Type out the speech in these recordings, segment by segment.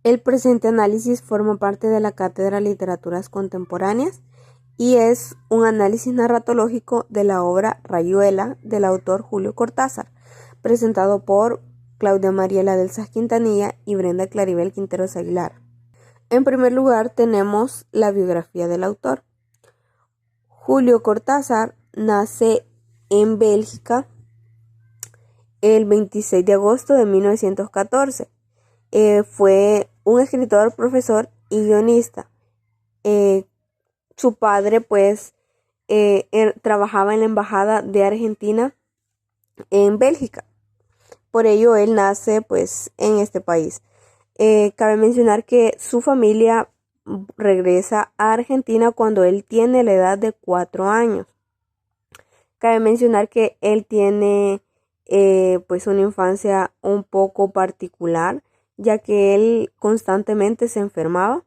El presente análisis forma parte de la Cátedra de Literaturas Contemporáneas y es un análisis narratológico de la obra Rayuela del autor Julio Cortázar, presentado por Claudia Mariela del Saz Quintanilla y Brenda Claribel Quinteros Aguilar. En primer lugar tenemos la biografía del autor. Julio Cortázar nace en Bélgica el 26 de agosto de 1914. Fue un escritor, profesor y guionista. Su padre pues trabajaba en la embajada de Argentina en Bélgica. Por ello él nace pues en este país. Cabe mencionar que su familia regresa a Argentina cuando él tiene la edad de 4 años. Cabe mencionar que él tiene pues una infancia un poco particular, ya que él constantemente se enfermaba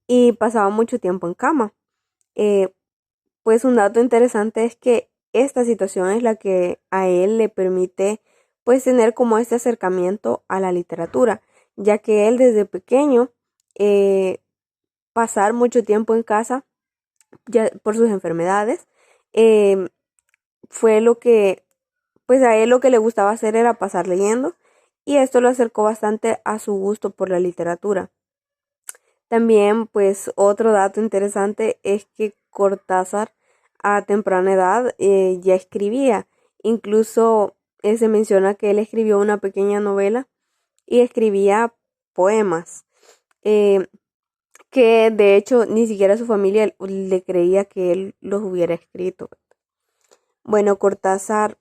y pasaba mucho tiempo en cama. Pues un dato interesante es que esta situación es la que a él le permite pues tener como este acercamiento a la literatura, ya que él desde pequeño pasar mucho tiempo en casa ya por sus enfermedades eh, fue lo que pues a él lo que le gustaba hacer era pasar leyendo y esto lo acercó bastante a su gusto por la literatura. También, pues, otro dato interesante es que Cortázar a temprana edad ya escribía. Incluso se menciona que él escribió una pequeña novela y escribía poemas, eh, que de hecho ni siquiera su familia le creía que él los hubiera escrito. Bueno, Cortázar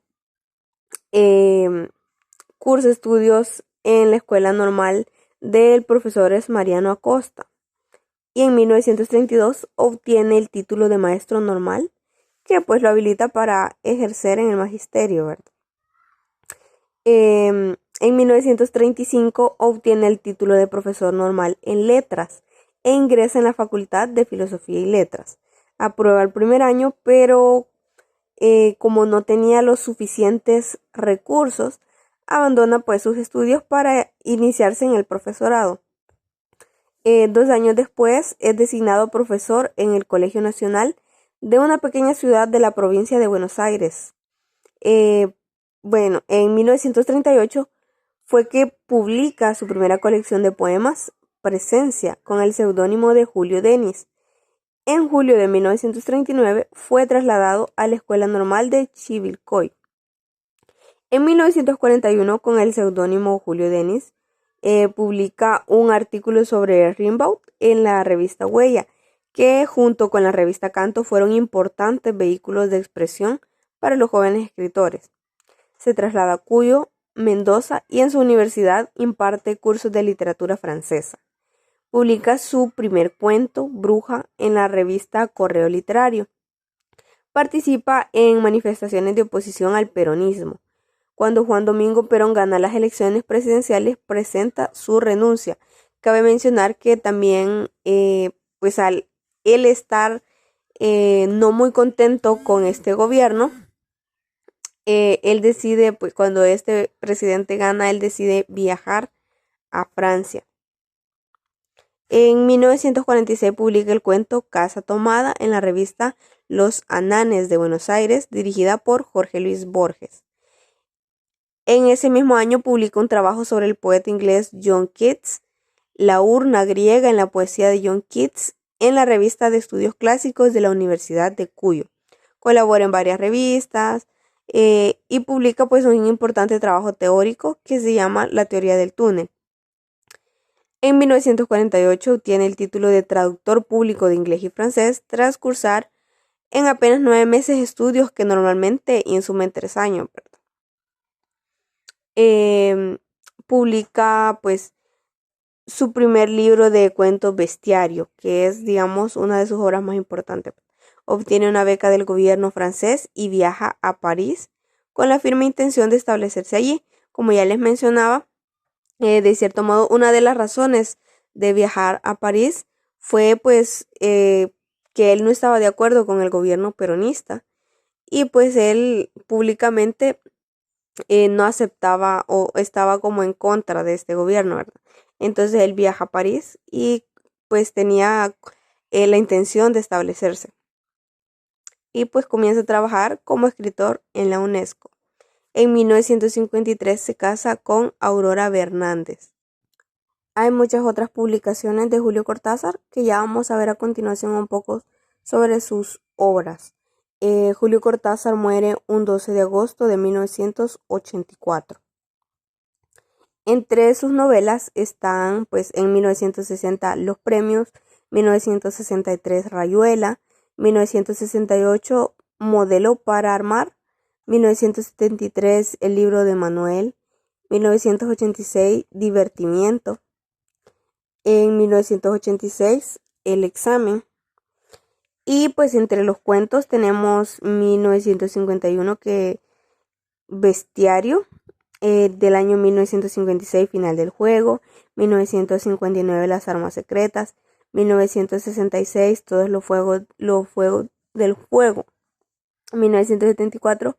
eh, cursa estudios en la Escuela Normal del profesor Mariano Acosta y en 1932 obtiene el título de maestro normal que pues lo habilita para ejercer en el magisterio, ¿verdad? En 1935 obtiene el título de profesor normal en letras e ingresa en la Facultad de Filosofía y Letras. Aprueba el primer año, pero como no tenía los suficientes recursos, abandona pues sus estudios para iniciarse en el profesorado. 2 años después es designado profesor en el Colegio Nacional de una pequeña ciudad de la provincia de Buenos Aires. Eh, bueno, en 1938 fue que publica su primera colección de poemas, Presencia, con el seudónimo de Julio Denis. En julio de 1939 fue trasladado a la Escuela Normal de Chivilcoy. En 1941, con el seudónimo Julio Denis, publica un artículo sobre Rimbaud en la revista Huella, que junto con la revista Canto fueron importantes vehículos de expresión para los jóvenes escritores. Se traslada a Cuyo, Mendoza y en su universidad imparte cursos de literatura francesa. Publica su primer cuento, Bruja, en la revista Correo Literario. Participa en manifestaciones de oposición al peronismo. Cuando Juan Domingo Perón gana las elecciones presidenciales, presenta su renuncia. Cabe mencionar que también, pues al él estar no muy contento con este gobierno, él decide, pues cuando este presidente gana, él decide viajar a Francia. En 1946 publica el cuento Casa Tomada en la revista Los Ananes de Buenos Aires, dirigida por Jorge Luis Borges. En ese mismo año publica un trabajo sobre el poeta inglés John Keats, La urna griega en la poesía de John Keats, en la revista de estudios clásicos de la Universidad de Cuyo. Colabora en varias revistas y publica pues un importante trabajo teórico que se llama La teoría del túnel. En 1948 obtiene el título de traductor público de inglés y francés tras cursar en apenas 9 meses estudios que normalmente insumen 3 años, ¿verdad? Publica pues su primer libro de cuentos Bestiario, que es digamos una de sus obras más importantes. Obtiene una beca del gobierno francés y viaja a París con la firme intención de establecerse allí. Como ya les mencionaba, de cierto modo una de las razones de viajar a París fue pues que él no estaba de acuerdo con el gobierno peronista y pues él públicamente no aceptaba o estaba como en contra de este gobierno, ¿verdad? Entonces él viaja a París y pues tenía la intención de establecerse. Y pues comienza a trabajar como escritor en la UNESCO. En 1953 se casa con Aurora Bernández. Hay muchas otras publicaciones de Julio Cortázar que ya vamos a ver a continuación un poco sobre sus obras. Julio Cortázar muere un 12 de agosto de 1984. Entre sus novelas están, pues, en 1960 Los Premios, 1963 Rayuela, 1968 Modelo para Armar, 1973 El libro de Manuel, 1986 Divertimiento, en 1986 El examen. Y pues entre los cuentos tenemos 1951 que Bestiario, del año 1956 Final del juego, 1959 Las armas secretas, 1966 Todos los fuegos del juego, 1974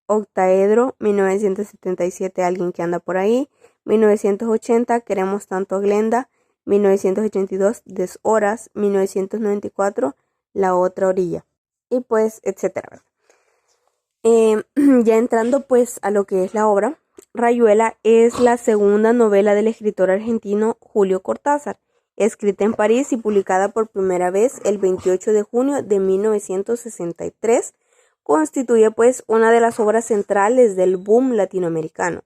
Octaedro, 1977 Alguien que anda por ahí, 1980 Queremos tanto a Glenda, 1982 Deshoras, 1994 La otra orilla, y pues etcétera. Ya entrando pues a lo que es la obra, Rayuela es la segunda novela del escritor argentino Julio Cortázar, escrita en París y publicada por primera vez el 28 de junio de 1963. Constituye pues una de las obras centrales del boom latinoamericano.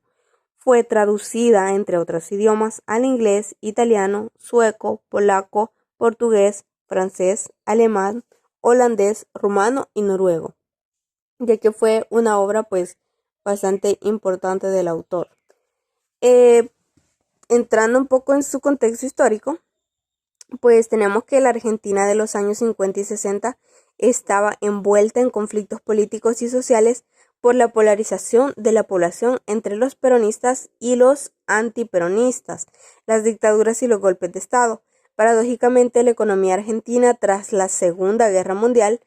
Fue traducida, entre otros idiomas, al inglés, italiano, sueco, polaco, portugués, francés, alemán, holandés, rumano y noruego, ya que fue una obra pues bastante importante del autor. Entrando un poco en su contexto histórico, pues tenemos que la Argentina de los años 50 y 60 estaba envuelta en conflictos políticos y sociales por la polarización de la población entre los peronistas y los antiperonistas, las dictaduras y los golpes de Estado. Paradójicamente, la economía argentina tras la Segunda Guerra Mundial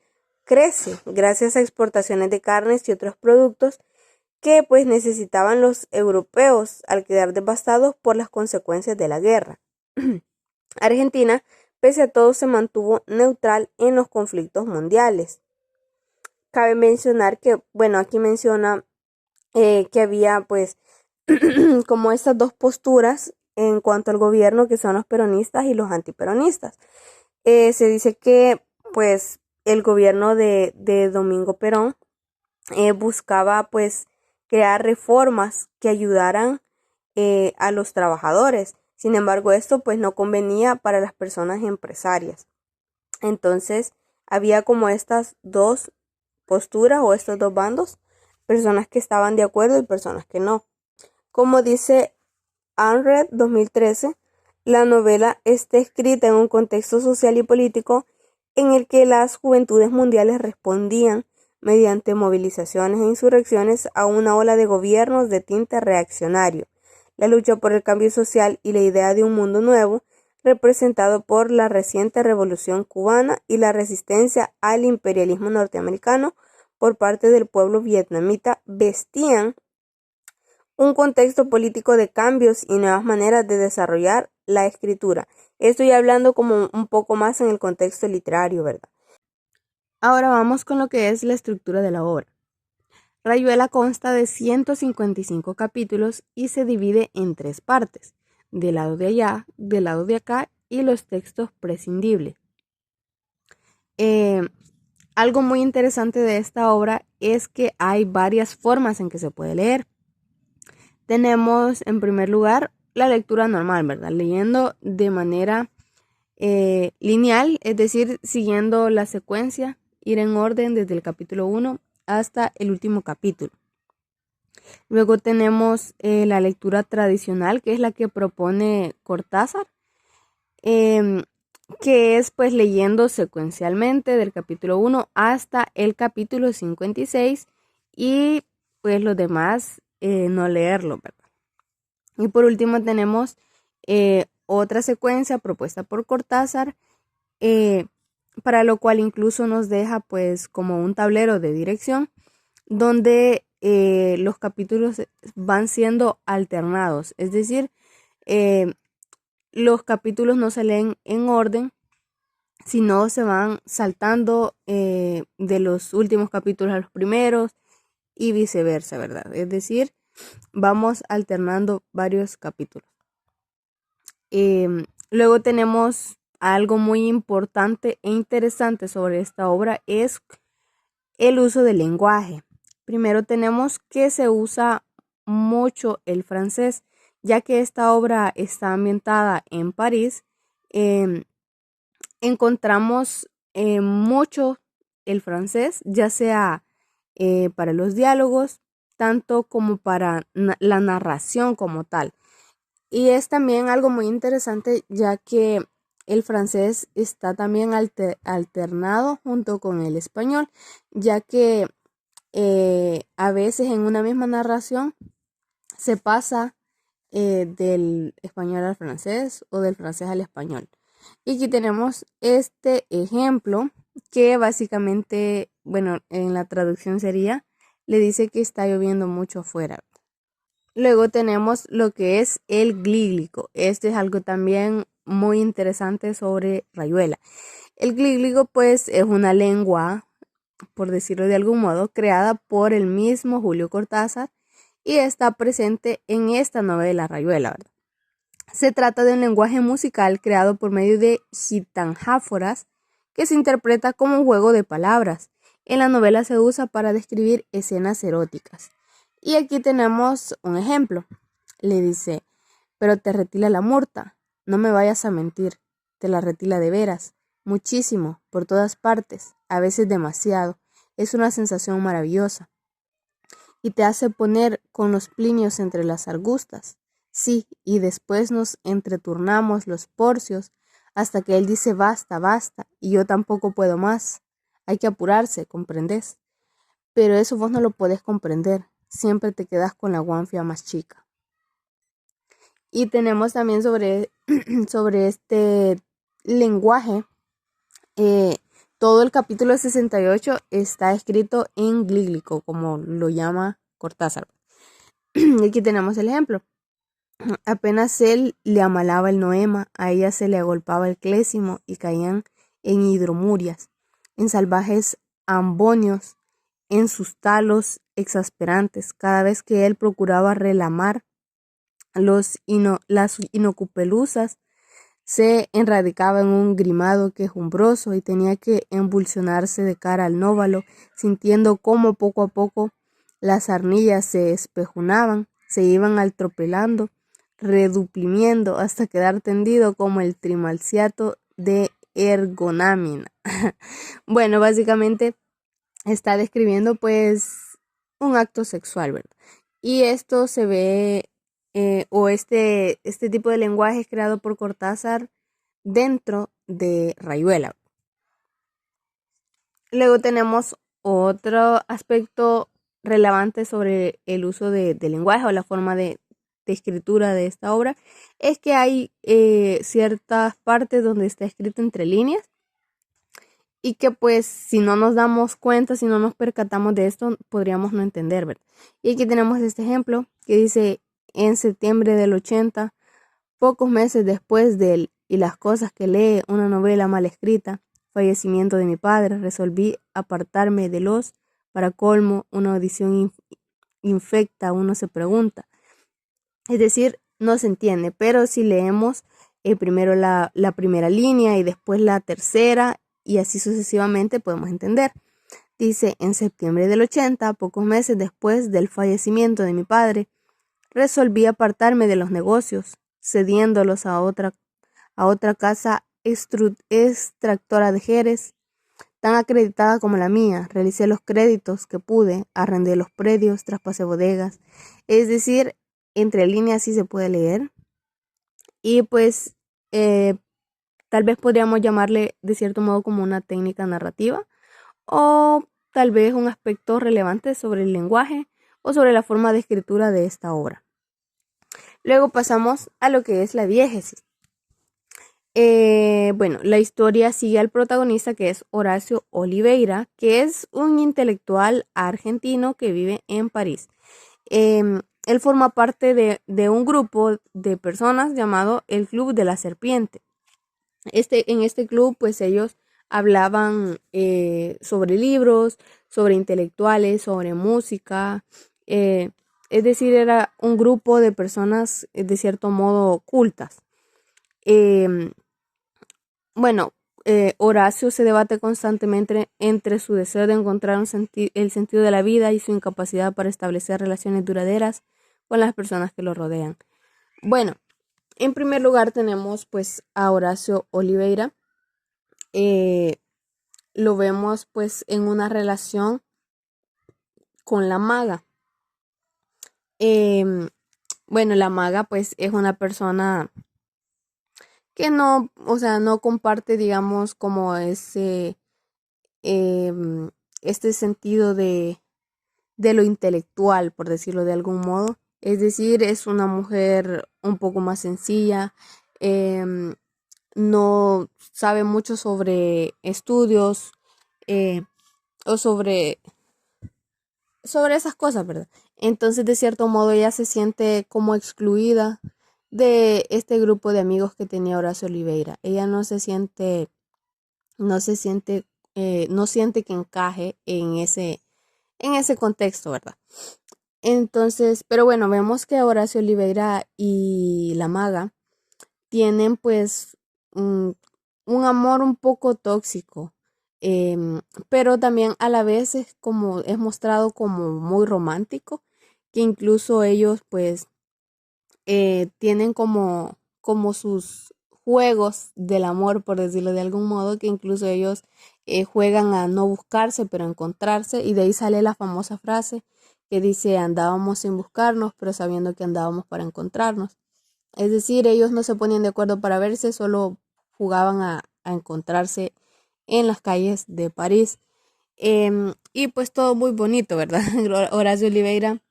crece gracias a exportaciones de carnes y otros productos que pues necesitaban los europeos al quedar devastados por las consecuencias de la guerra. Argentina, pese a todo, se mantuvo neutral en los conflictos mundiales. Cabe mencionar que, bueno, aquí menciona que había pues como estas dos posturas en cuanto al gobierno, que son los peronistas y los antiperonistas. Se dice que pues el gobierno de Domingo Perón buscaba pues crear reformas que ayudaran a los trabajadores. Sin embargo, esto pues no convenía para las personas empresarias. Entonces, había como estas dos posturas o estos dos bandos, personas que estaban de acuerdo y personas que no. Como dice Unread 2013, la novela está escrita en un contexto social y político en el que las juventudes mundiales respondían mediante movilizaciones e insurrecciones a una ola de gobiernos de tinte reaccionario. La lucha por el cambio social y la idea de un mundo nuevo, representado por la reciente revolución cubana y la resistencia al imperialismo norteamericano por parte del pueblo vietnamita, vestían un contexto político de cambios y nuevas maneras de desarrollar la escritura. Estoy hablando como un poco más en el contexto literario, ¿verdad? Ahora vamos con lo que es la estructura de la obra. Rayuela consta de 155 capítulos y se divide en 3 partes, del lado de allá, del lado de acá y los textos prescindibles. Algo muy interesante de esta obra es que hay varias formas en que se puede leer. Tenemos en primer lugar la lectura normal, ¿verdad? Leyendo de manera lineal, es decir, siguiendo la secuencia, ir en orden desde el capítulo 1 hasta el último capítulo. Luego tenemos la lectura tradicional, que es la que propone Cortázar, que es pues leyendo secuencialmente del capítulo 1 hasta el capítulo 56 y pues los demás no leerlo, ¿verdad? Y por último tenemos otra secuencia propuesta por Cortázar, para lo cual incluso nos deja pues como un tablero de dirección donde los capítulos van siendo alternados, es decir, los capítulos no se leen en orden, sino se van saltando de los últimos capítulos a los primeros y viceversa, ¿verdad? Es decir, vamos alternando varios capítulos. Luego tenemos algo muy importante e interesante sobre esta obra, es el uso del lenguaje. Primero tenemos que se usa mucho el francés, ya que esta obra está ambientada en París. Encontramos mucho el francés, ya sea para los diálogos, tanto como para la narración como tal. Y es también algo muy interesante, ya que el francés está también alternado junto con el español, ya que a veces en una misma narración se pasa del español al francés o del francés al español. Y aquí tenemos este ejemplo que básicamente, bueno, en la traducción sería, le dice que está lloviendo mucho afuera. Luego tenemos lo que es el glíglico. Este es algo también muy interesante sobre Rayuela. El glíglico pues es una lengua, por decirlo de algún modo, creada por el mismo Julio Cortázar y está presente en esta novela Rayuela, ¿verdad? Se trata de un lenguaje musical creado por medio de gitanjáforas que se interpreta como un juego de palabras. En la novela se usa para describir escenas eróticas. Y aquí tenemos un ejemplo. Le dice, pero te retila la murta, no me vayas a mentir, te la retila de veras, muchísimo, por todas partes, a veces demasiado, es una sensación maravillosa. Y te hace poner con los plinios entre las argustas. Sí, y después nos entreturnamos los porcios hasta que él dice basta, basta, y yo tampoco puedo más. Hay que apurarse, ¿comprendés? Pero eso vos no lo podés comprender, siempre te quedas con la guanfia más chica. Y tenemos también sobre, sobre este lenguaje, todo el capítulo 68 está escrito en glíglico, como lo llama Cortázar. Aquí tenemos el ejemplo. Apenas él le amalaba el noema, a ella se le agolpaba el clésimo y caían en hidromurias, en salvajes ambonios, en sus talos exasperantes, cada vez que él procuraba relamar las inocupelusas, se enradicaba en un grimado quejumbroso y tenía que embulsionarse de cara al nóvalo, sintiendo cómo poco a poco las arnillas se espejunaban, se iban atropelando, reduplimiendo hasta quedar tendido como el trimalciato de ergonámina. Bueno, básicamente está describiendo pues un acto sexual, ¿verdad? Y esto se ve, este tipo de lenguaje es creado por Cortázar dentro de Rayuela. Luego tenemos otro aspecto relevante sobre el uso del lenguaje o la forma de escritura de esta obra, es que hay ciertas partes donde está escrito entre líneas y que pues si no nos damos cuenta, si no nos percatamos de esto, podríamos no entender, ¿verdad? Y aquí tenemos este ejemplo que dice, en septiembre del 80, pocos meses después del y las cosas que lee una novela mal escrita, fallecimiento de mi padre, resolví apartarme de los, para colmo, una audición infecta, uno se pregunta. Es decir, no se entiende, pero si leemos primero la primera línea y después la tercera y así sucesivamente podemos entender. Dice, en septiembre del 80, pocos meses después del fallecimiento de mi padre, resolví apartarme de los negocios, cediéndolos a otra casa extractora de Jerez, tan acreditada como la mía. Realicé los créditos que pude, arrendé los predios, traspasé bodegas. Es decir, entre líneas sí se puede leer. Y pues tal vez podríamos llamarle de cierto modo como una técnica narrativa o tal vez un aspecto relevante sobre el lenguaje o sobre la forma de escritura de esta obra. Luego pasamos a lo que es la diégesis. Bueno, la historia sigue al protagonista que es Horacio Oliveira, que es un intelectual argentino que vive en París. Él forma parte de un grupo de personas llamado el Club de la Serpiente. En este club, pues ellos hablaban sobre libros, sobre intelectuales, sobre música. eh, es decir, era un grupo de personas de cierto modo cultas. Em, bueno, Horacio se debate constantemente entre su deseo de encontrar el sentido de la vida y su incapacidad para establecer relaciones duraderas con las personas que lo rodean. Bueno, en primer lugar tenemos pues a Horacio Oliveira. Eh, lo vemos pues en una relación con la maga. Em, bueno, la maga pues es una persona que no, o sea, no comparte, digamos, como em, este sentido de lo intelectual, por decirlo de algún modo. Es decir, es una mujer un poco más sencilla, em, no sabe mucho sobre estudios eh, o sobre esas cosas, ¿verdad? Entonces, de cierto modo, ella se siente como excluida de este grupo de amigos que tenía Horacio Oliveira. Ella no se siente, no siente que encaje en ese contexto, ¿verdad? Entonces, pero bueno, vemos que Horacio Oliveira y la maga tienen pues un amor un poco tóxico, pero también a la vez es mostrado como muy romántico, que incluso ellos pues tienen como sus juegos del amor, por decirlo de algún modo, que incluso ellos juegan a no buscarse, pero a encontrarse, y de ahí sale la famosa frase que dice andábamos sin buscarnos, pero sabiendo que andábamos para encontrarnos. Es decir, ellos no se ponían de acuerdo para verse, solo jugaban a encontrarse en las calles de París. Y pues todo muy bonito, ¿verdad? Horacio Oliveira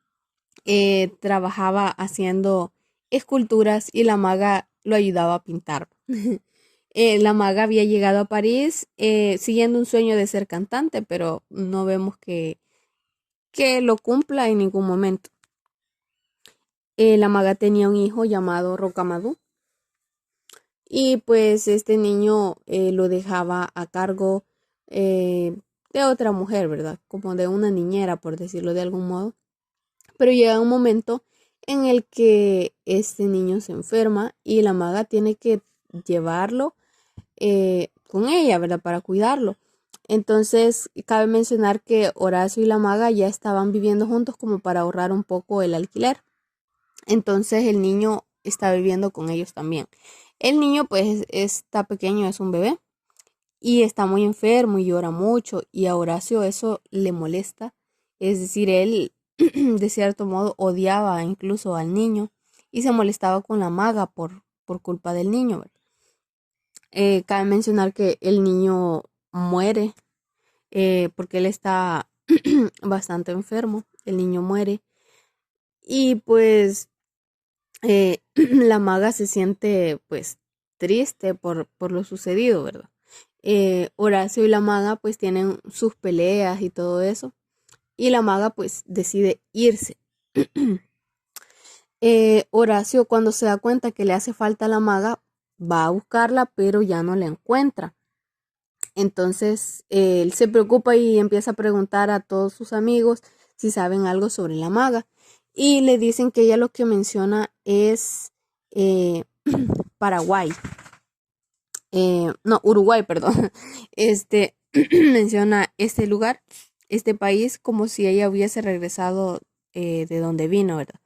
trabajaba haciendo esculturas y la maga lo ayudaba a pintar. La maga había llegado a París siguiendo un sueño de ser cantante, pero no vemos que lo cumpla en ningún momento. La maga tenía un hijo llamado Rocamadour y pues este niño lo dejaba a cargo de otra mujer, ¿verdad? Como de una niñera, por decirlo de algún modo. Pero llega un momento en el que este niño se enferma y la maga tiene que llevarlo con ella, ¿verdad? Para cuidarlo. Entonces, cabe mencionar que Horacio y la maga ya estaban viviendo juntos como para ahorrar un poco el alquiler. Entonces, el niño está viviendo con ellos también. El niño, pues, está pequeño, es un bebé y está muy enfermo y llora mucho y a Horacio eso le molesta. Es decir, él de cierto modo odiaba incluso al niño y se molestaba con la maga por culpa del niño, ¿verdad? Cabe mencionar que el niño muere porque él está bastante enfermo. El niño muere y pues la maga se siente pues triste por lo sucedido, ¿verdad? Horacio y la maga pues tienen sus peleas y todo eso y la maga pues decide irse. Horacio cuando se da cuenta que le hace falta la maga va a buscarla pero ya no la encuentra. Entonces él se preocupa y empieza a preguntar a todos sus amigos si saben algo sobre la maga y le dicen que ella lo que menciona es eh, Paraguay. No, Uruguay, perdón. Este menciona este lugar, este país, como si ella hubiese regresado de donde vino, ¿verdad?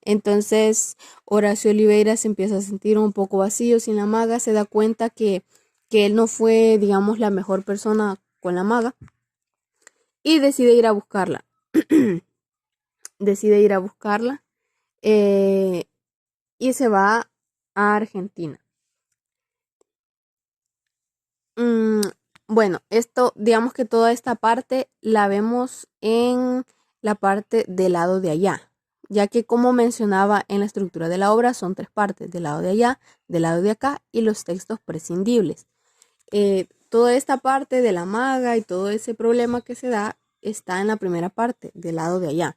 Entonces, Horacio Oliveira se empieza a sentir un poco vacío sin la maga, se da cuenta que él no fue, digamos, la mejor persona con la maga y decide ir a buscarla. Decide ir a buscarla eh, y se va a Argentina. Mm, bueno, esto, digamos que toda esta parte la vemos en la parte del lado de allá. ya que como mencionaba en la estructura de la obra son tres partes, del lado de allá, del lado de acá y los textos prescindibles. Toda esta parte de la maga y todo ese problema que se da está en la primera parte, del lado de allá.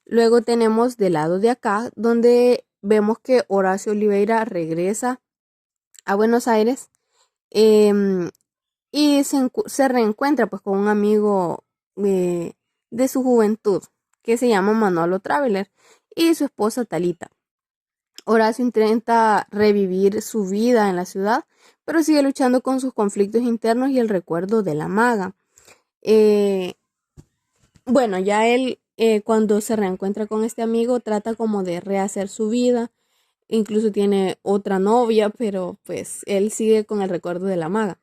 Luego tenemos del lado de acá, donde vemos que Horacio Oliveira regresa a Buenos Aires y se reencuentra pues con un amigo de su juventud que se llama Manolo Traveler y su esposa Talita. Horacio intenta revivir su vida en la ciudad, pero sigue luchando con sus conflictos internos y el recuerdo de la maga. Bueno, ya él cuando se reencuentra con este amigo trata como de rehacer su vida, incluso tiene otra novia, pero pues él sigue con el recuerdo de la maga.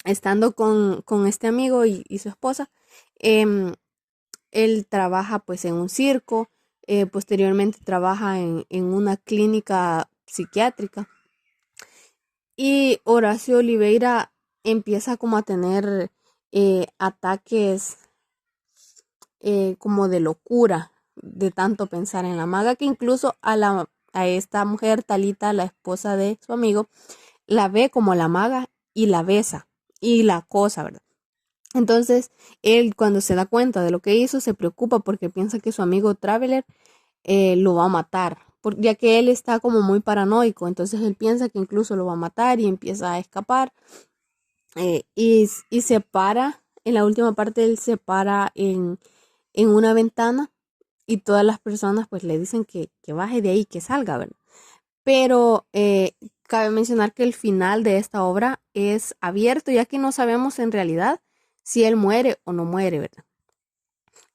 Estando con este amigo y su esposa, él trabaja pues en un circo, posteriormente trabaja en una clínica psiquiátrica y Horacio Oliveira empieza como a tener ataques como de locura de tanto pensar en la maga, que incluso a esta mujer Talita, la esposa de su amigo, la ve como la maga y la besa y la acosa, ¿verdad? Entonces él cuando se da cuenta de lo que hizo se preocupa porque piensa que su amigo Traveler lo va a matar, ya que él está como muy paranoico, entonces él piensa que incluso lo va a matar y empieza a escapar y se para, en la última parte él se para en una ventana y todas las personas pues le dicen que baje de ahí, que salga, ¿verdad? Pero cabe mencionar que el final de esta obra es abierto, ya que no sabemos en realidad si él muere o no muere, ¿verdad?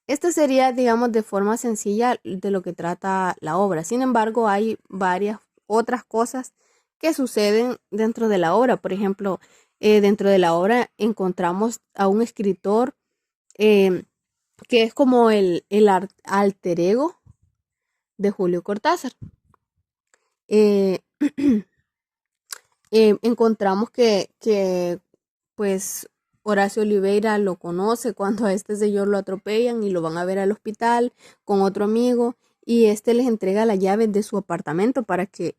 Esta sería, digamos, de forma sencilla de lo que trata la obra. Sin embargo, hay varias otras cosas que suceden dentro de la obra. Por ejemplo, dentro de la obra encontramos a un escritor que es como el alter ego de Julio Cortázar. Encontramos que pues Horacio Oliveira lo conoce cuando a este señor lo atropellan y lo van a ver al hospital con otro amigo y este les entrega la llave de su apartamento para que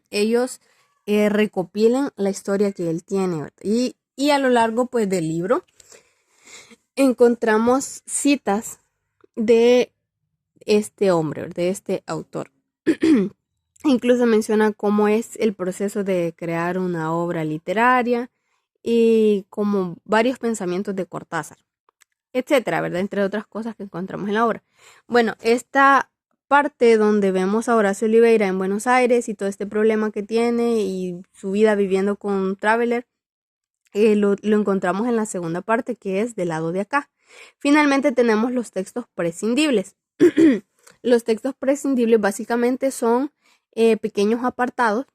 ellos recopilen la historia que él tiene, ¿verdad? Y a lo largo pues del libro encontramos citas de este hombre, de este autor. Incluso menciona cómo es el proceso de crear una obra literaria y como varios pensamientos de Cortázar, etcétera, ¿verdad? Entre otras cosas que encontramos en la obra. Bueno, esta parte donde vemos a Horacio Oliveira en Buenos Aires y todo este problema que tiene y su vida viviendo con Traveler, lo encontramos en la segunda parte, que es del lado de acá. Finalmente tenemos los textos prescindibles. Los textos prescindibles básicamente son pequeños apartados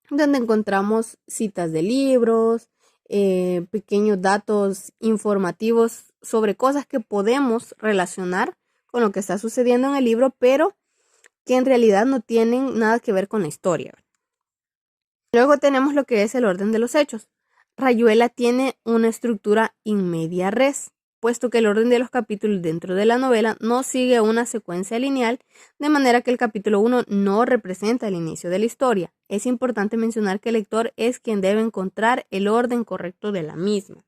donde encontramos citas de libros, pequeños datos informativos sobre cosas que podemos relacionar con lo que está sucediendo en el libro, pero que en realidad no tienen nada que ver con la historia. Luego tenemos lo que es el orden de los hechos. Rayuela tiene una estructura in media res, puesto que el orden de los capítulos dentro de la novela no sigue una secuencia lineal, de manera que el capítulo 1 no representa el inicio de la historia. Es importante mencionar que el lector es quien debe encontrar el orden correcto de la misma.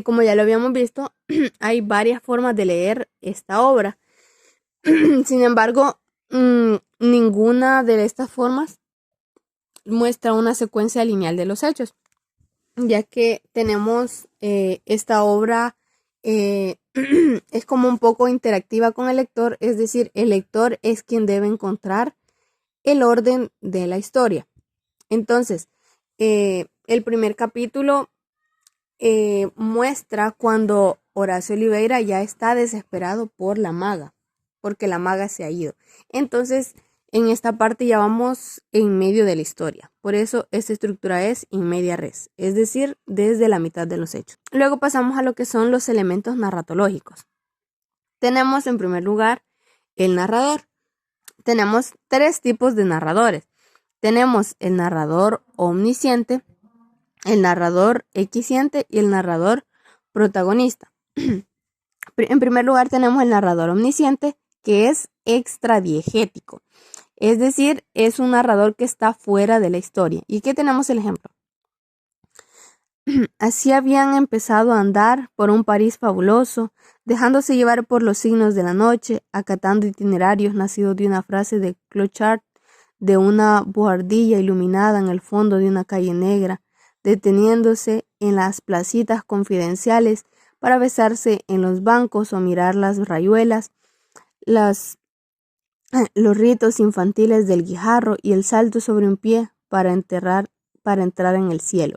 Como ya lo habíamos visto, hay varias formas de leer esta obra. Sin embargo, ninguna de estas formas muestra una secuencia lineal de los hechos, ya que tenemos esta obra es como un poco interactiva con el lector, es decir, el lector es quien debe encontrar el orden de la historia. Entonces, el primer capítulo muestra cuando Horacio Oliveira ya está desesperado por la maga, porque la maga se ha ido. Entonces, en esta parte ya vamos en medio de la historia. Por eso esta estructura es in media res, es decir, desde la mitad de los hechos. Luego pasamos a lo que son los elementos narratológicos. Tenemos en primer lugar el narrador. Tenemos tres tipos de narradores. Tenemos el narrador omnisciente, el narrador equisciente y el narrador protagonista. En primer lugar tenemos el narrador omnisciente, que es extradiegético. Es decir, es un narrador que está fuera de la historia. Y aquí tenemos el ejemplo. Así habían empezado a andar por un París fabuloso, dejándose llevar por los signos de la noche, acatando itinerarios nacidos de una frase de Clochard, de una buhardilla iluminada en el fondo de una calle negra, deteniéndose en las placitas confidenciales para besarse en los bancos o mirar las rayuelas, los ritos infantiles del guijarro y el salto sobre un pie para entrar en el cielo.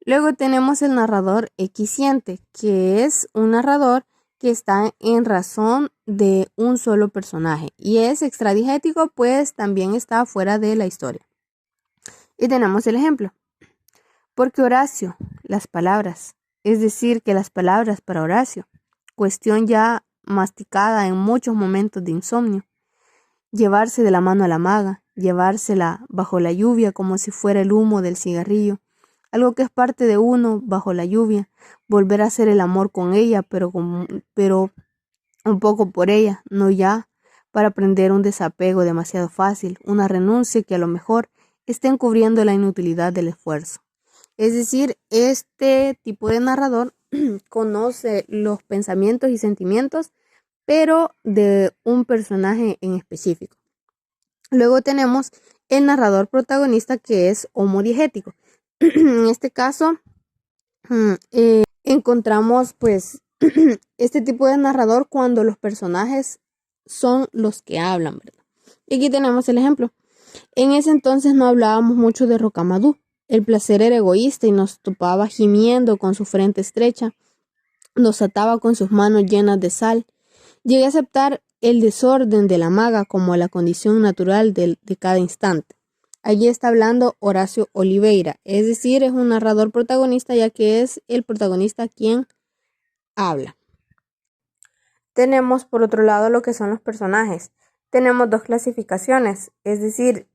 Luego tenemos el narrador equisciente, que es un narrador que está en razón de un solo personaje y es extradigético, pues también está fuera de la historia. Y tenemos el ejemplo. Porque Horacio, las palabras, es decir, que las palabras para Horacio, cuestión ya masticada en muchos momentos de insomnio, llevarse de la mano a la maga, llevársela bajo la lluvia como si fuera el humo del cigarrillo, algo que es parte de uno bajo la lluvia, volver a hacer el amor con ella, pero un poco por ella, no ya, para aprender un desapego demasiado fácil, una renuncia que a lo mejor esté encubriendo la inutilidad del esfuerzo. Es decir, este tipo de narrador conoce los pensamientos y sentimientos, pero de un personaje en específico. Luego tenemos el narrador protagonista, que es homodiegético. En este caso, encontramos pues este tipo de narrador cuando los personajes son los que hablan, ¿verdad? Y aquí tenemos el ejemplo. En ese entonces no hablábamos mucho de Rocamadour. El placer era egoísta y nos topaba gimiendo con su frente estrecha, nos ataba con sus manos llenas de sal. Llegué a aceptar el desorden de la maga como la condición natural de cada instante. Allí está hablando Horacio Oliveira, es decir, es un narrador protagonista, ya que es el protagonista quien habla. Tenemos por otro lado lo que son los personajes. Tenemos dos clasificaciones, es decir,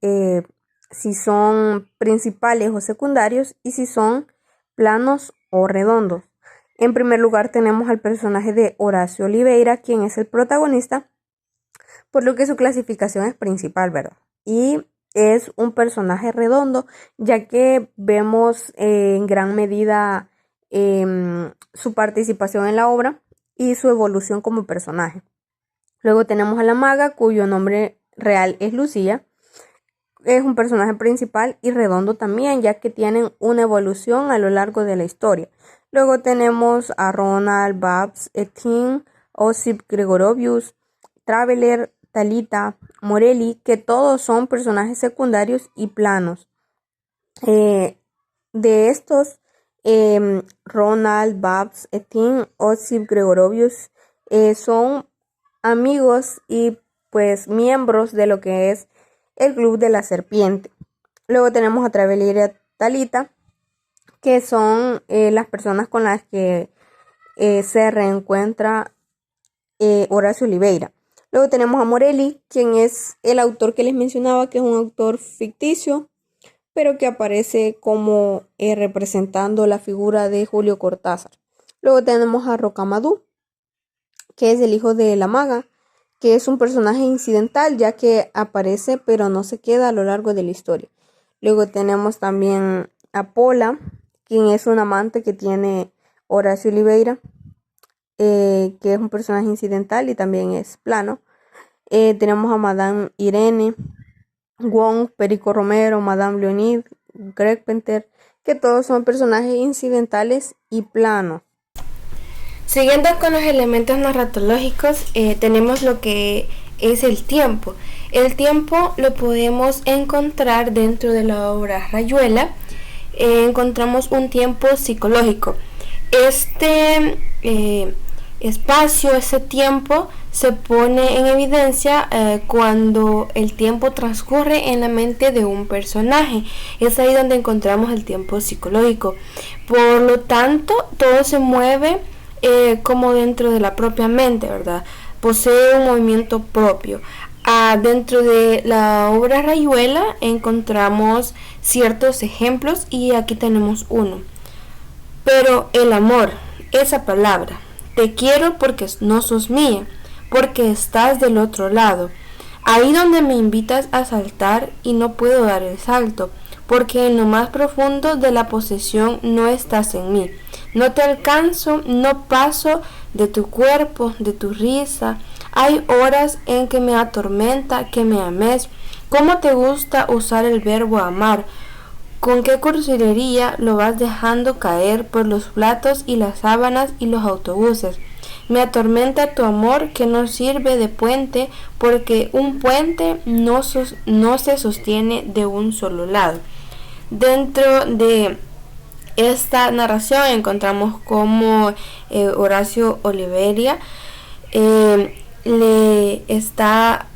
si son principales o secundarios y si son planos o redondos. En primer lugar tenemos al personaje de Horacio Oliveira, quien es el protagonista, por lo que su clasificación es principal, ¿verdad? Y es un personaje redondo, ya que vemos en gran medida su participación en la obra y su evolución como personaje. Luego tenemos a la maga, cuyo nombre real es Lucía. Es un personaje principal y redondo también, ya que tienen una evolución a lo largo de la historia. Luego tenemos a Ronald, Babs, Etienne, Osip Gregorovius, Traveler, Talita, Morelli, que todos son personajes secundarios y planos. De estos, Ronald, Babs, Etienne, Osip Gregorovius son amigos y pues miembros de lo que es el Club de la Serpiente. Luego tenemos a Traveler y a Talita, que son las personas con las que se reencuentra Horacio Oliveira. Luego tenemos a Morelli, quien es el autor que les mencionaba, que es un autor ficticio, pero que aparece como representando la figura de Julio Cortázar. Luego tenemos a Rocamadour, que es el hijo de la maga, que es un personaje incidental, ya que aparece pero no se queda a lo largo de la historia. Luego tenemos también a Pola, quien es un amante que tiene Horacio Oliveira, que es un personaje incidental y también es plano. Tenemos a Madame Irene, Wong, Perico Romero, Madame Leonid, Greg Penter, que todos son personajes incidentales y planos. Siguiendo con los elementos narratológicos, tenemos lo que es el tiempo. El tiempo lo podemos encontrar dentro de la obra Rayuela. Encontramos un tiempo psicológico. Este espacio, ese tiempo se pone en evidencia cuando el tiempo transcurre en la mente de un personaje. Es ahí donde encontramos el tiempo psicológico. Por lo tanto, todo se mueve como dentro de la propia mente, ¿verdad? Posee un movimiento propio. Dentro de la obra Rayuela encontramos ciertos ejemplos y aquí tenemos uno. Pero el amor, esa palabra, te quiero porque no sos mía, porque estás del otro lado. Ahí donde me invitas a saltar y no puedo dar el salto, porque en lo más profundo de la posesión no estás en mí. No te alcanzo, no paso de tu cuerpo, de tu risa. Hay horas en que me atormenta que me ames. ¿Cómo te gusta usar el verbo amar? ¿Con qué cursilería lo vas dejando caer por los platos y las sábanas y los autobuses? Me atormenta tu amor que no sirve de puente, porque un puente no se sostiene de un solo lado. Dentro de esta narración encontramos como Horacio Oliveira le está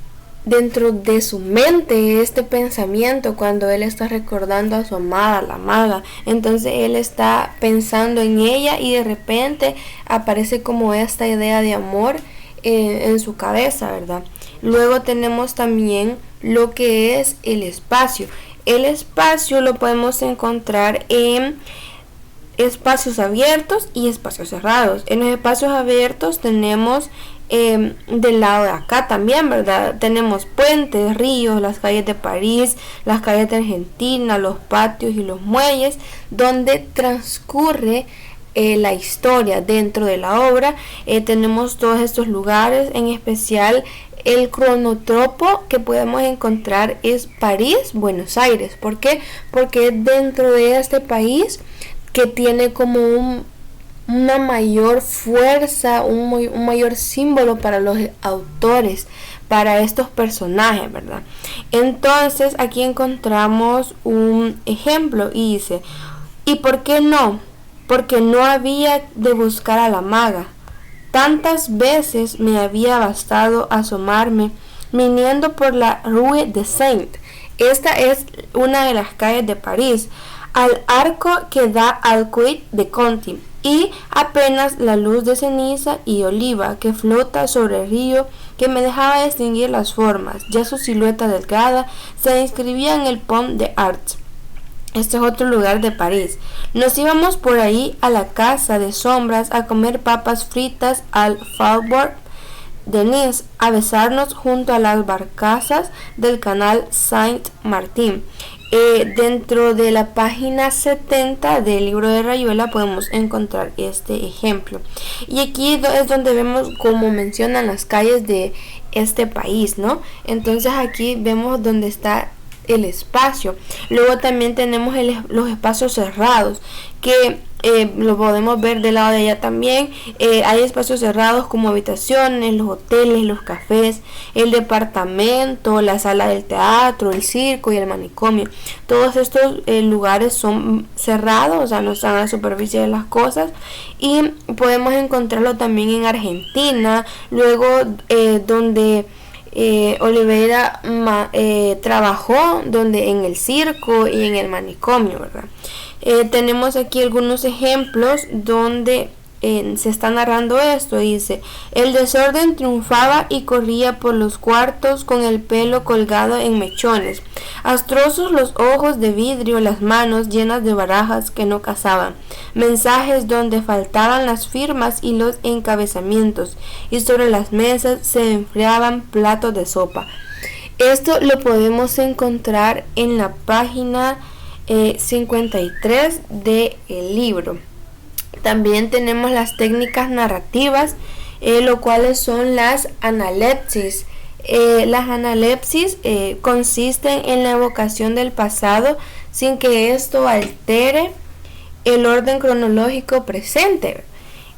dentro de su mente este pensamiento cuando él está recordando a su amada, la maga. Entonces él está pensando en ella y de repente aparece como esta idea de amor en su cabeza, ¿verdad? Luego tenemos también lo que es el espacio. El espacio lo podemos encontrar en espacios abiertos y espacios cerrados. En los espacios abiertos tenemos del lado de acá también, ¿verdad? Tenemos puentes, ríos, las calles de París, las calles de Argentina, los patios y los muelles, donde transcurre la historia dentro de la obra. Tenemos todos estos lugares, en especial el cronotropo que podemos encontrar es París, Buenos Aires. ¿Por qué? Porque dentro de este país que tiene como una mayor fuerza, un mayor símbolo para los autores, para estos personajes, ¿verdad? Entonces aquí encontramos un ejemplo y dice, ¿y por qué no? Porque no había de buscar a la maga. Tantas veces me había bastado asomarme viniendo por la Rue de Saint. Esta es una de las calles de París, al arco que da al Quai de Conti, y apenas la luz de ceniza y oliva que flota sobre el río, que me dejaba distinguir las formas, ya su silueta delgada se inscribía en el Pont des Arts. Este es otro lugar de París. Nos íbamos por ahí a la casa de sombras a comer papas fritas al Faubourg de Nice, a besarnos junto a las barcazas del canal Saint-Martin. Dentro de la página 70 del libro de Rayuela podemos encontrar este ejemplo. Y aquí es donde vemos cómo mencionan las calles de este país, ¿no? Entonces aquí vemos dónde está el espacio. Luego también tenemos los espacios cerrados, que lo podemos ver del lado de allá también. Hay espacios cerrados como habitaciones, los hoteles, los cafés, el departamento, la sala del teatro, el circo y el manicomio. Todos estos lugares son cerrados, o sea, no están a la superficie de las cosas, y podemos encontrarlo también en Argentina. Luego donde Oliveira trabajó, donde en el circo y en el manicomio, ¿verdad? Tenemos aquí algunos ejemplos donde se está narrando esto. Dice: el desorden triunfaba y corría por los cuartos con el pelo colgado en mechones, astrosos los ojos de vidrio, las manos llenas de barajas que no cazaban, mensajes donde faltaban las firmas y los encabezamientos, y sobre las mesas se enfriaban platos de sopa. Esto lo podemos encontrar en la página 53 del libro. También tenemos las técnicas narrativas, lo cuales son las analepsis. Las analepsis consisten en la evocación del pasado sin que esto altere el orden cronológico presente.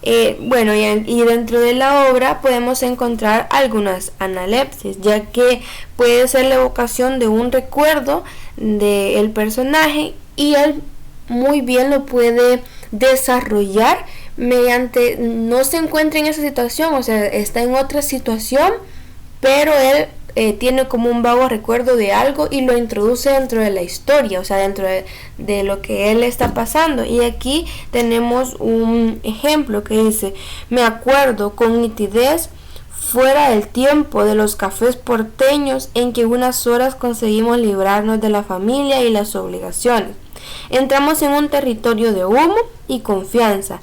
Y dentro de la obra podemos encontrar algunas analepsis, ya que puede ser la evocación de un recuerdo del personaje y él muy bien lo puede desarrollar mediante, no se encuentra en esa situación, o sea, está en otra situación, pero él tiene como un vago recuerdo de algo y lo introduce dentro de la historia, o sea, dentro de lo que él está pasando. Y aquí tenemos un ejemplo que dice: me acuerdo con nitidez, fuera del tiempo, de los cafés porteños en que unas horas conseguimos librarnos de la familia y las obligaciones. Entramos en un territorio de humo y confianza,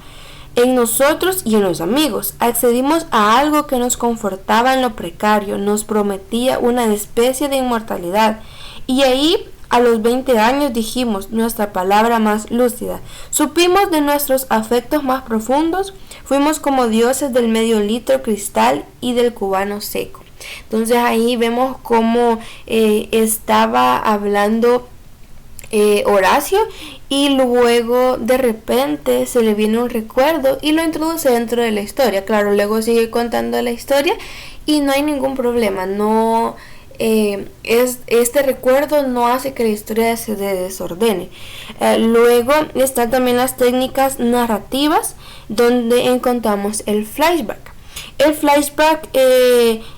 en nosotros y en los amigos. Accedimos a algo que nos confortaba en lo precario, nos prometía una especie de inmortalidad. Y ahí, a los 20 años, dijimos nuestra palabra más lúcida. Supimos de nuestros afectos más profundos. Fuimos como dioses del medio litro cristal y del cubano seco. Entonces ahí vemos cómo estaba hablando Horacio, y luego de repente se le viene un recuerdo y lo introduce dentro de la historia. Claro, luego sigue contando la historia y no hay ningún problema. No este recuerdo no hace que la historia se desordene. Luego están también las técnicas narrativas, donde encontramos el flashback. El flashback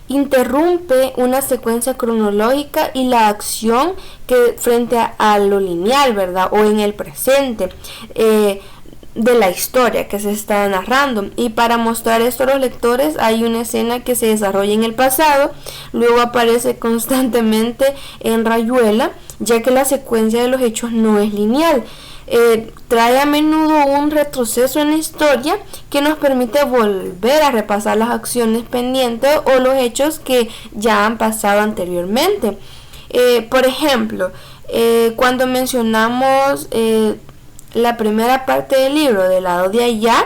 interrumpe una secuencia cronológica y la acción que frente a lo lineal, ¿verdad? O en el presente de la historia que se está narrando. Y para mostrar esto a los lectores hay una escena que se desarrolla en el pasado, luego aparece constantemente en Rayuela, ya que la secuencia de los hechos no es lineal. Trae a menudo un retroceso en la historia que nos permite volver a repasar las acciones pendientes o los hechos que ya han pasado anteriormente. Por ejemplo, cuando mencionamos la primera parte del libro, del lado de allá,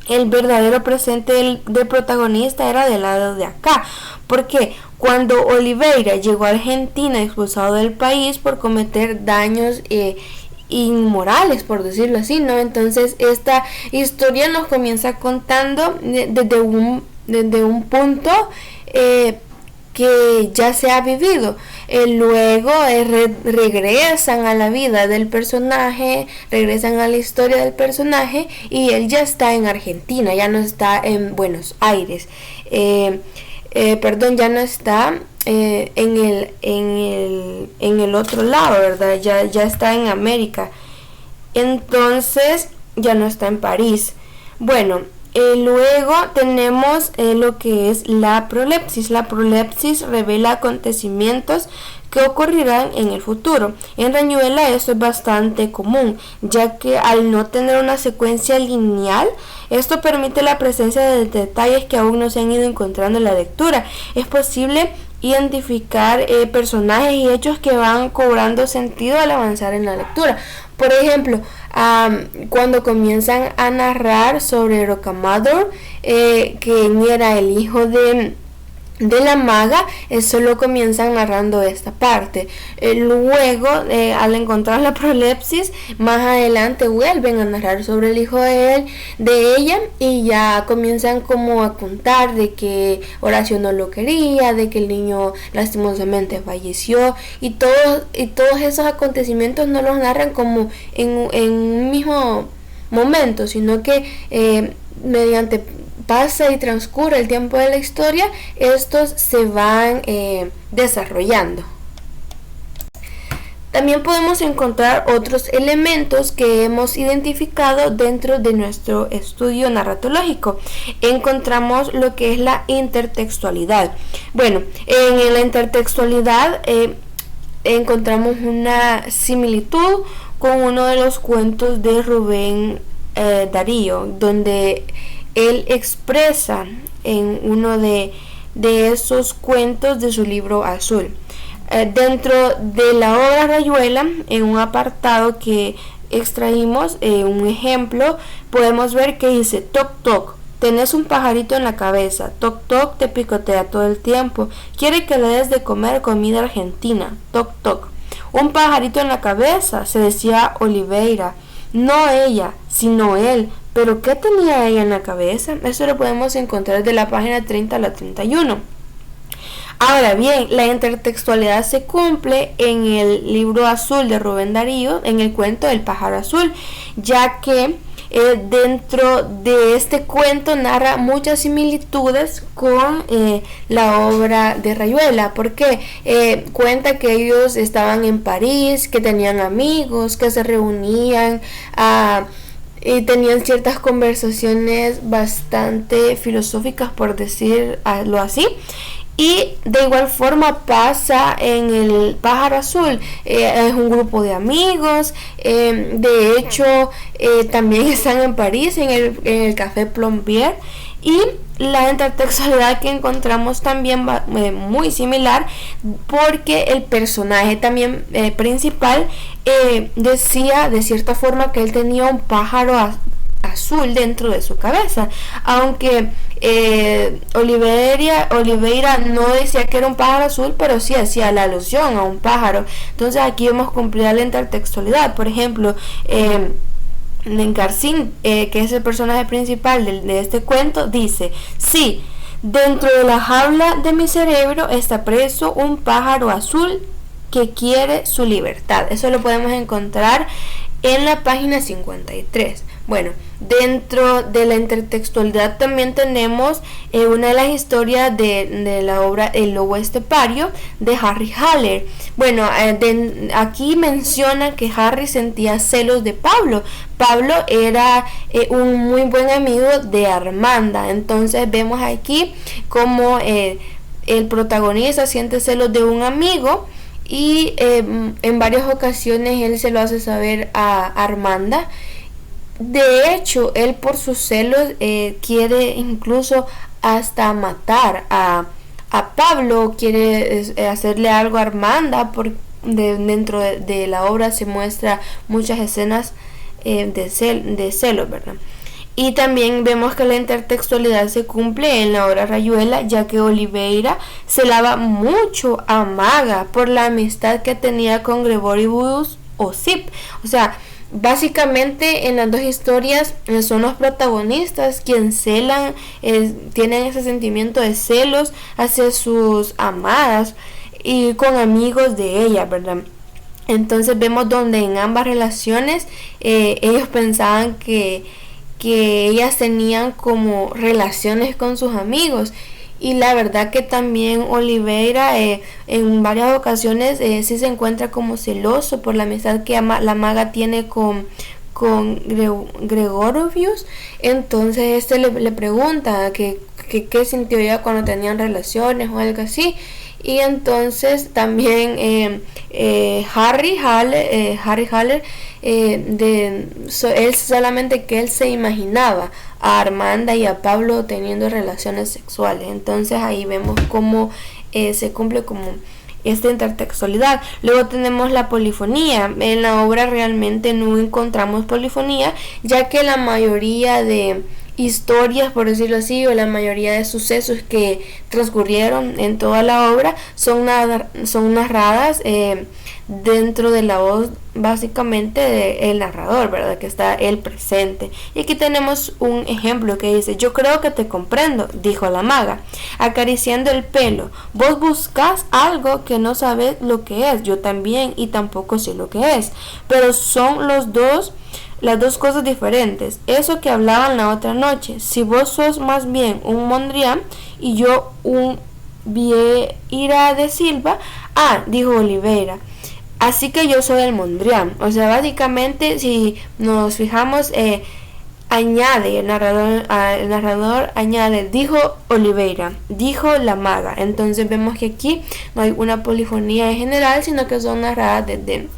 el verdadero presente del protagonista era del lado de acá. Porque cuando Oliveira llegó a Argentina expulsado del país por cometer daños inmorales, por decirlo así, ¿no? Entonces esta historia nos comienza contando desde un punto que ya se ha vivido. Luego regresan a la vida del personaje, regresan a la historia del personaje, y él ya está en Argentina, ya no está en Buenos Aires, ya no está en el otro lado, ¿verdad? Ya está en América. Entonces ya no está en París. Bueno, luego tenemos lo que es la prolepsis. La prolepsis revela acontecimientos que ocurrirán en el futuro. En Rayuela eso es bastante común, ya que al no tener una secuencia lineal, esto permite la presencia de detalles que aún no se han ido encontrando en la lectura. Es posible identificar personajes y hechos que van cobrando sentido al avanzar en la lectura. Por ejemplo, cuando comienzan a narrar sobre Rocamadour, que ni era el hijo de la maga, solo comienzan narrando esta parte. Luego, al encontrar la prolepsis, más adelante vuelven a narrar sobre el hijo de ella, y ya comienzan como a contar de que Horacio no lo quería, de que el niño lastimosamente falleció, y todos esos acontecimientos no los narran como en un mismo momento, sino que mediante pasa y transcurre el tiempo de la historia, estos se van desarrollando. También podemos encontrar otros elementos que hemos identificado dentro de nuestro estudio narratológico. Encontramos lo que es la intertextualidad. Bueno, en la intertextualidad encontramos una similitud con uno de los cuentos de Rubén Darío, donde él expresa en uno de esos cuentos de su libro azul. Dentro de la obra Rayuela, en un apartado que extraímos, un ejemplo, podemos ver que dice: toc toc, tenés un pajarito en la cabeza, toc toc, te picotea todo el tiempo, quiere que le des de comer comida argentina, toc toc. Un pajarito en la cabeza, se decía Oliveira, no ella, sino él. ¿Pero qué tenía ella en la cabeza? Eso lo podemos encontrar de la página 30 a la 31. Ahora bien, la intertextualidad se cumple en el libro azul de Rubén Darío, en el cuento del pájaro azul, ya que dentro de este cuento narra muchas similitudes con la obra de Rayuela, porque cuenta que ellos estaban en París, que tenían amigos, que se reunían y tenían ciertas conversaciones bastante filosóficas, por decirlo así, Y de igual forma pasa en el pájaro azul, es un grupo de amigos, de hecho también están en París en el Café Plombier, y la intertextualidad que encontramos también va muy similar, porque el personaje también principal decía de cierta forma que él tenía un pájaro azul dentro de su cabeza, aunque Oliveira no decía que era un pájaro azul, pero sí hacía la alusión a un pájaro. Entonces aquí hemos cumplido la intertextualidad. Por ejemplo, Garcín, que es el personaje principal de este cuento, dice: sí, dentro de la jaula de mi cerebro está preso un pájaro azul que quiere su libertad. Eso lo podemos encontrar en la página 53. Bueno, dentro de la intertextualidad también tenemos una de las historias de la obra El lobo estepario de Harry Haller. Bueno, aquí menciona que Harry sentía celos de Pablo. Pablo era un muy buen amigo de Armanda. Entonces vemos aquí como el protagonista siente celos de un amigo, y en varias ocasiones él se lo hace saber a Armanda. De hecho, él por sus celos quiere incluso hasta matar a Pablo, quiere hacerle algo a Armanda. Dentro de la obra se muestra muchas escenas de celos, ¿verdad? Y también vemos que la intertextualidad se cumple en la obra Rayuela, ya que Oliveira celaba mucho a Maga por la amistad que tenía con Gregorius Osip. O sea, básicamente en las dos historias son los protagonistas quienes celan, tienen ese sentimiento de celos hacia sus amadas y con amigos de ella, ¿verdad? Entonces vemos donde en ambas relaciones ellos pensaban que ellas tenían como relaciones con sus amigos, y la verdad que también Oliveira en varias ocasiones sí se encuentra como celoso por la amistad que la maga tiene con Gregorovius. Entonces le pregunta que qué sintió ella cuando tenían relaciones o algo así. Y entonces también Harry Haller él solamente que él se imaginaba a Armanda y a Pablo teniendo relaciones sexuales. Entonces ahí vemos cómo se cumple como esta intertextualidad. Luego tenemos la polifonía. En la obra realmente no encontramos polifonía, ya que la mayoría de historias, por decirlo así, o la mayoría de sucesos que transcurrieron en toda la obra son narradas dentro de la voz básicamente del narrador, ¿verdad? Que está el presente. Y aquí tenemos un ejemplo que dice: yo creo que te comprendo, dijo la maga, acariciando el pelo. Vos buscas algo que no sabes lo que es. Yo también, y tampoco sé lo que es. Pero son las dos cosas diferentes. Eso que hablaban la otra noche. Si vos sos más bien un Mondrian y yo un Vieira de Silva, dijo Oliveira, así que yo soy el Mondrian. O sea, básicamente si nos fijamos, añade el narrador añade, dijo Oliveira, dijo la maga. Entonces vemos que aquí no hay una polifonía en general, sino que son narradas desde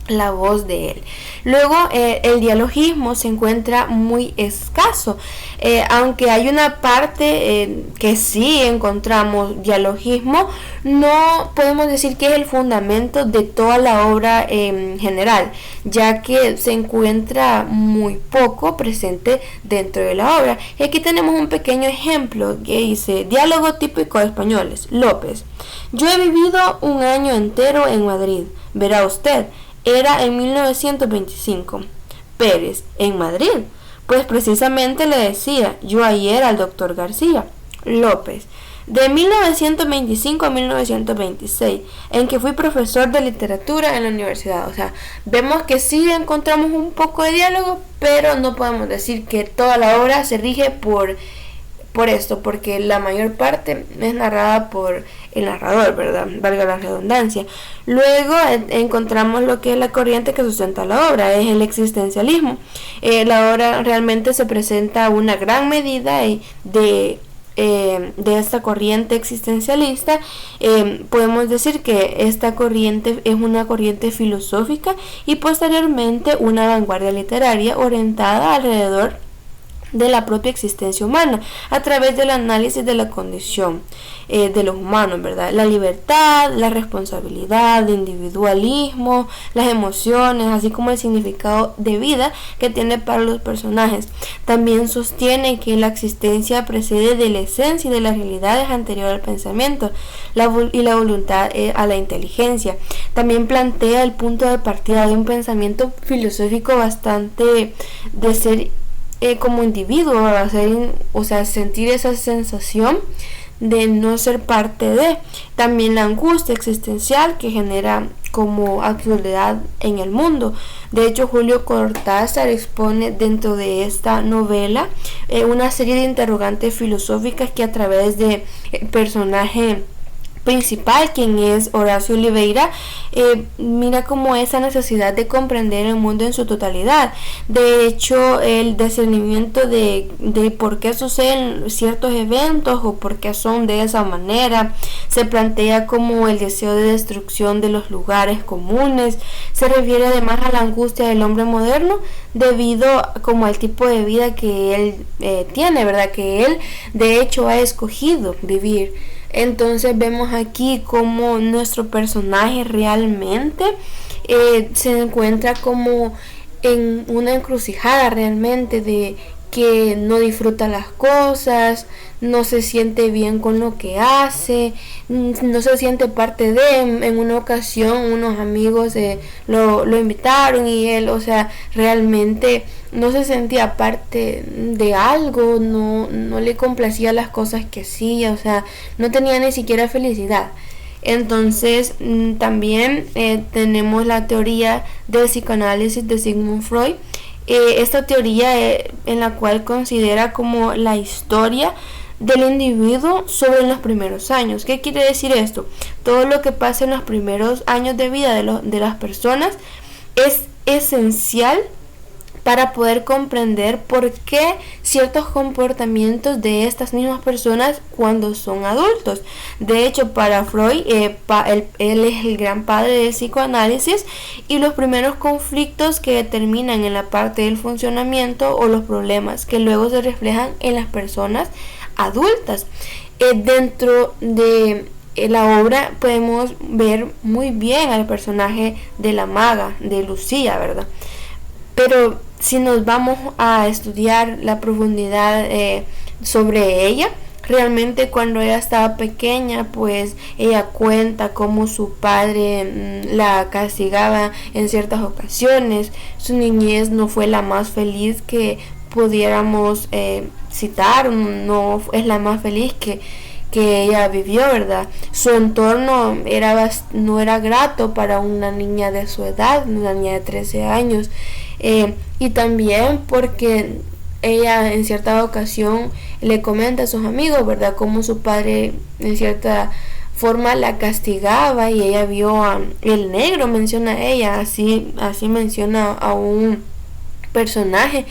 la voz de él. Luego el dialogismo se encuentra muy escaso, aunque hay una parte que sí encontramos dialogismo, no podemos decir que es el fundamento de toda la obra en general, ya que se encuentra muy poco presente dentro de la obra. Y aquí tenemos un pequeño ejemplo que dice: diálogo típico de españoles. López: yo he vivido un año entero en Madrid, verá usted. Era en 1925. Pérez: en Madrid. Pues precisamente le decía yo ayer al doctor García. López: de 1925 a 1926, en que fui profesor de literatura en la universidad. O sea, vemos que sí encontramos un poco de diálogo, pero no podemos decir que toda la obra se rige por esto, porque la mayor parte es narrada por el narrador, ¿verdad? Valga la redundancia. Luego encontramos lo que es la corriente que sustenta la obra, es el existencialismo. La obra realmente se presenta una gran medida de de esta corriente existencialista, podemos decir que esta corriente es una corriente filosófica y posteriormente una vanguardia literaria orientada alrededor de la propia existencia humana a través del análisis de la condición de los humanos, ¿verdad? La libertad, la responsabilidad, el individualismo, las emociones, así como el significado de vida que tiene para los personajes. También sostiene que la existencia precede de la esencia y de las realidades anterior al pensamiento y la voluntad a la inteligencia. También plantea el punto de partida de un pensamiento filosófico bastante de ser como individuo, o sea, sentir esa sensación de no ser parte de. También la angustia existencial que genera como actualidad en el mundo. De hecho, Julio Cortázar expone dentro de esta novela una serie de interrogantes filosóficas que a través de personaje principal, quien es Horacio Oliveira, mira como esa necesidad de comprender el mundo en su totalidad. De hecho, el discernimiento de por qué suceden ciertos eventos o por qué son de esa manera se plantea como el deseo de destrucción de los lugares comunes. Se refiere además a la angustia del hombre moderno debido como al tipo de vida que él tiene, ¿verdad? Que él de hecho ha escogido vivir. Entonces vemos aquí como nuestro personaje realmente se encuentra como en una encrucijada realmente de que no disfruta las cosas, no se siente bien con lo que hace, no se siente parte de. En una ocasión unos amigos lo invitaron y él, o sea, realmente no se sentía parte de algo, no le complacía las cosas que hacía, o sea, no tenía ni siquiera felicidad. Entonces también tenemos la teoría del psicoanálisis de Sigmund Freud. Esta teoría en la cual considera como la historia del individuo sobre los primeros años. ¿Qué quiere decir esto? Todo lo que pasa en los primeros años de vida de las personas es esencial para poder comprender por qué ciertos comportamientos de estas mismas personas cuando son adultos. De hecho, para Freud, él es el gran padre del psicoanálisis, y los primeros conflictos que determinan en la parte del funcionamiento o los problemas que luego se reflejan en las personas adultas. Dentro de la obra podemos ver muy bien al personaje de la maga, de Lucía, ¿verdad? Pero si nos vamos a estudiar la profundidad sobre ella, realmente cuando ella estaba pequeña, pues ella cuenta cómo su padre la castigaba en ciertas ocasiones. Su niñez no fue la más feliz que pudiéramos citar, no es la más feliz que ella vivió, ¿verdad? Su entorno no era grato para una niña de su edad, una niña de 13 años. Y también porque ella en cierta ocasión le comenta a sus amigos, ¿verdad?, cómo su padre en cierta forma la castigaba y ella vio a el negro, menciona ella, así menciona a un personaje,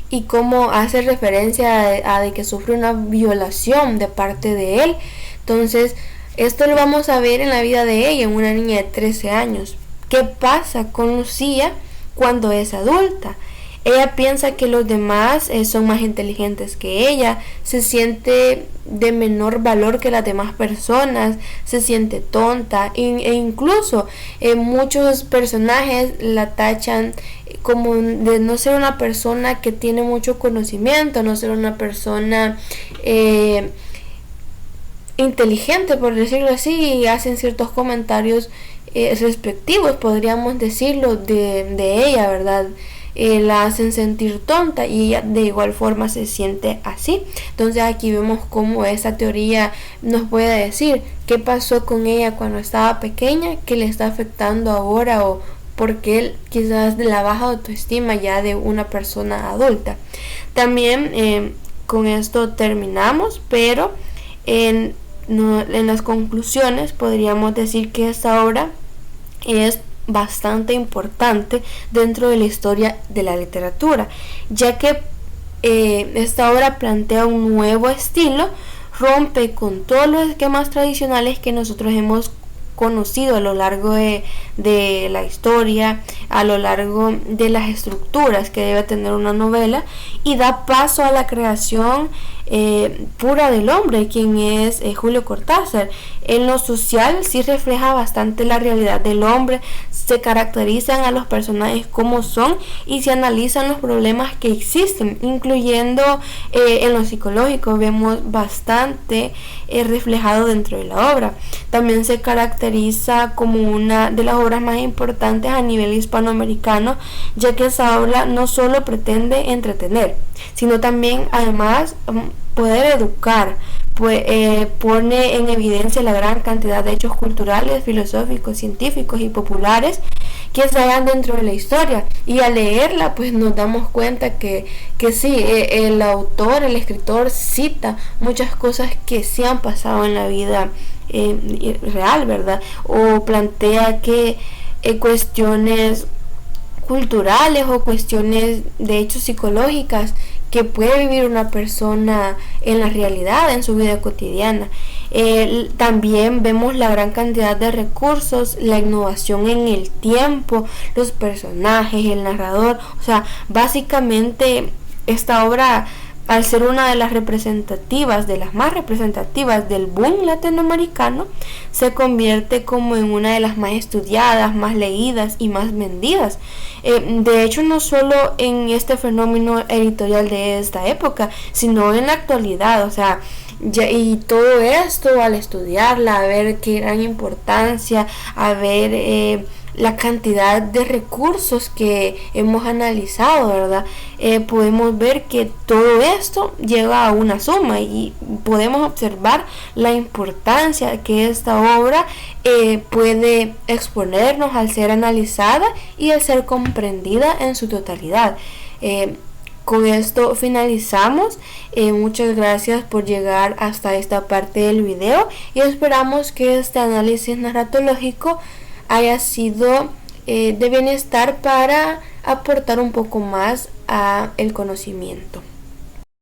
y cómo hace referencia a de que sufre una violación de parte de él. Entonces esto lo vamos a ver en la vida de ella, en una niña de 13 años. ¿Qué pasa con Lucía cuando es adulta? Ella piensa que los demás son más inteligentes que ella, se siente de menor valor que las demás personas, se siente tonta, e incluso muchos personajes la tachan como de no ser una persona que tiene mucho conocimiento, no ser una persona inteligente, por decirlo así, y hacen ciertos comentarios respectivos, podríamos decirlo, de ella, ¿verdad? La hacen sentir tonta y ella de igual forma se siente así. Entonces aquí vemos cómo esta teoría nos puede decir qué pasó con ella cuando estaba pequeña, qué le está afectando ahora, o porque quizás de la baja autoestima ya de una persona adulta. También con esto terminamos, pero en las conclusiones podríamos decir que esta obra es bastante importante dentro de la historia de la literatura, ya que esta obra plantea un nuevo estilo rompe con todos los esquemas tradicionales que nosotros hemos conocido a lo largo de la historia, a lo largo de las estructuras que debe tener una novela, y da paso a la creación pura del hombre, quien es Julio Cortázar. En lo social sí refleja bastante la realidad del hombre, se caracterizan a los personajes como son y se analizan los problemas que existen, incluyendo en lo psicológico. Vemos bastante reflejado dentro de la obra. También se caracteriza como una de las obras más importantes a nivel hispanoamericano, ya que esa obra no solo pretende entretener, sino también además poder educar. Pone en evidencia la gran cantidad de hechos culturales, filosóficos, científicos y populares que se hallan dentro de la historia, y al leerla pues nos damos cuenta que sí, el autor, el escritor cita muchas cosas que sí han pasado en la vida real, ¿verdad? O plantea que cuestiones culturales o cuestiones de hechos psicológicas que puede vivir una persona en la realidad, en su vida cotidiana. También vemos la gran cantidad de recursos, la innovación en el tiempo, los personajes, el narrador. O sea, básicamente esta obra, al ser una de las representativas, de las más representativas del boom latinoamericano, se convierte como en una de las más estudiadas, más leídas y más vendidas. De hecho, no solo en este fenómeno editorial de esta época, sino en la actualidad. O sea, y todo esto al estudiarla, a ver qué gran importancia, a ver la cantidad de recursos que hemos analizado, ¿verdad? Podemos ver que todo esto lleva a una suma, y podemos observar la importancia que esta obra puede exponernos al ser analizada y al ser comprendida en su totalidad. Con esto finalizamos. Muchas gracias por llegar hasta esta parte del video, y esperamos que este análisis narratológico haya sido de bienestar para aportar un poco más a el conocimiento.